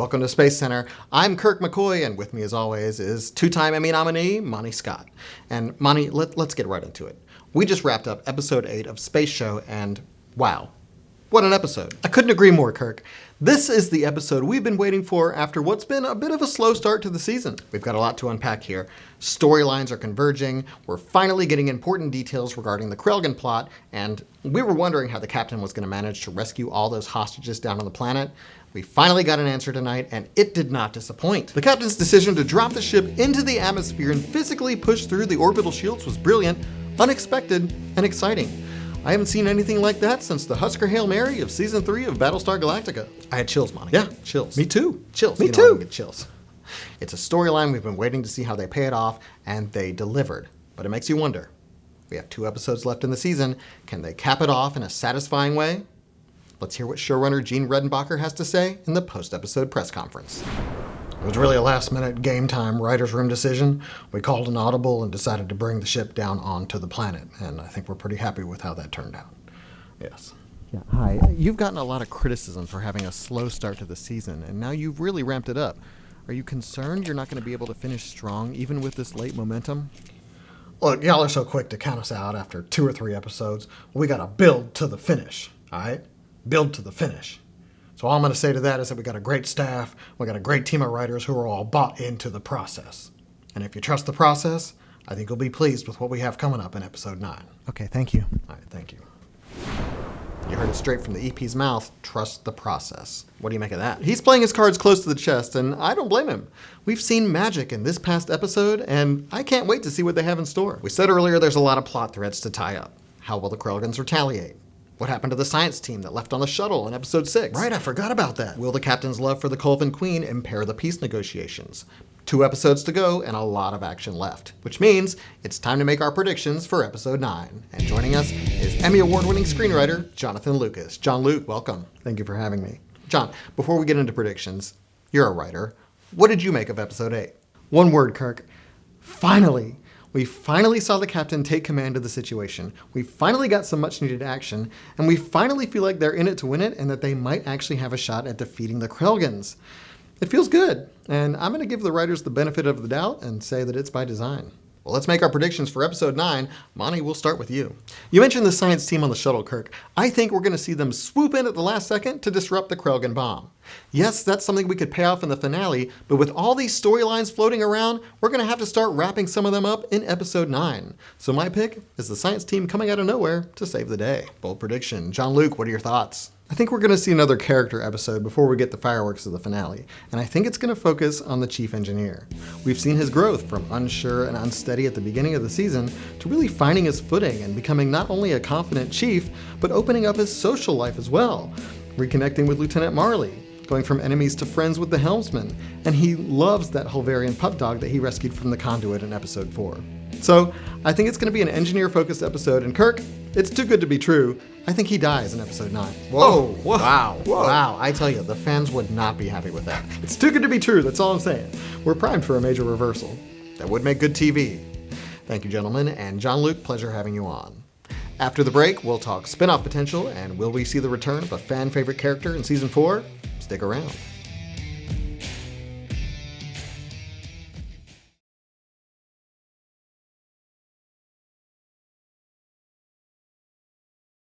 welcome to SpaceCenter. I'm Kirk McCoy, and with me as always is two-time Emmy nominee, Monty Scott. And Monty, let's get right into it. We just wrapped up episode 8 of Space Show, and wow, what an episode. I couldn't agree more, Kirk. This is the episode we've been waiting for after what's been a bit of a slow start to the season. We've got a lot to unpack here. Storylines are converging, we're finally getting important details regarding the Krelgan plot, and we were wondering how the captain was going to manage to rescue all those hostages down on the planet. We finally got an answer tonight, and it did not disappoint. The captain's decision to drop the ship into the atmosphere and physically push through the orbital shields was brilliant, unexpected, and exciting. I haven't seen anything like that since the Husker Hail Mary of Season 3 of Battlestar Galactica. I had chills, Monty. Yeah, chills. Me too. Chills. Me too. I get chills. It's a storyline we've been waiting to see how they pay it off, and they delivered. But it makes you wonder. We have 2 episodes left in the season. Can they cap it off in a satisfying way? Let's hear what showrunner Gene Redenbacher has to say in the post-episode press conference. It was really a last-minute game-time writer's room decision. We called an audible and decided to bring the ship down onto the planet, and I think we're pretty happy with how that turned out. Yes. Yeah, hi. You've gotten a lot of criticism for having a slow start to the season, and now you've really ramped it up. Are you concerned you're not going to be able to finish strong, even with this late momentum? Look, y'all are so quick to count us out after 2 or 3 episodes. We gotta build to the finish, all right? Build to the finish. So all I'm going to say to that is that we got a great staff, we got a great team of writers who are all bought into the process. And if you trust the process, I think you'll be pleased with what we have coming up in episode 9. Okay, thank you. All right, thank you. You heard it straight from the EP's mouth, trust the process. What do you make of that? He's playing his cards close to the chest, and I don't blame him. We've seen magic in this past episode, and I can't wait to see what they have in store. We said earlier there's a lot of plot threads to tie up. How will the Krelgans retaliate? What happened to the science team that left on the shuttle in episode 6? Right, I forgot about that. Will the captain's love for the Colvin Queen impair the peace negotiations? 2 episodes to go and a lot of action left, which means it's time to make our predictions for episode 9. And joining us is Emmy Award-winning screenwriter Jonathan Lucas. John Luke, welcome. Thank you for having me. John, before we get into predictions, you're a writer. What did you make of episode 8? One word, Kirk. Finally. We finally saw the captain take command of the situation. We finally got some much needed action, and we finally feel like they're in it to win it and that they might actually have a shot at defeating the Krelgans. It feels good, and I'm going to give the writers the benefit of the doubt and say that it's by design. Well, let's make our predictions for episode 9. Monty, we'll start with you. You mentioned the science team on the shuttle, Kirk. I think we're going to see them swoop in at the last second to disrupt the Krelgan bomb. Yes, that's something we could pay off in the finale, but with all these storylines floating around, we're going to have to start wrapping some of them up in episode 9. So my pick is the science team coming out of nowhere to save the day. Bold prediction. John Luke, what are your thoughts? I think we're going to see another character episode before we get the fireworks of the finale, and I think it's going to focus on the chief engineer. We've seen his growth from unsure and unsteady at the beginning of the season to really finding his footing and becoming not only a confident chief, but opening up his social life as well, reconnecting with Lieutenant Marley, going from enemies to friends with the helmsman, and he loves that Hulvarian pup dog that he rescued from the conduit in episode 4. So I think it's going to be an engineer-focused episode, and Kirk, it's too good to be true. I think he dies in episode 9. Whoa, whoa, wow, whoa. Wow. I tell you, the fans would not be happy with that. It's too good to be true, that's all I'm saying. We're primed for a major reversal. That would make good TV. Thank you, gentlemen, and John Luke, pleasure having you on. After the break, we'll talk spin-off potential, and will we see the return of a fan-favorite character in season 4? Stick around.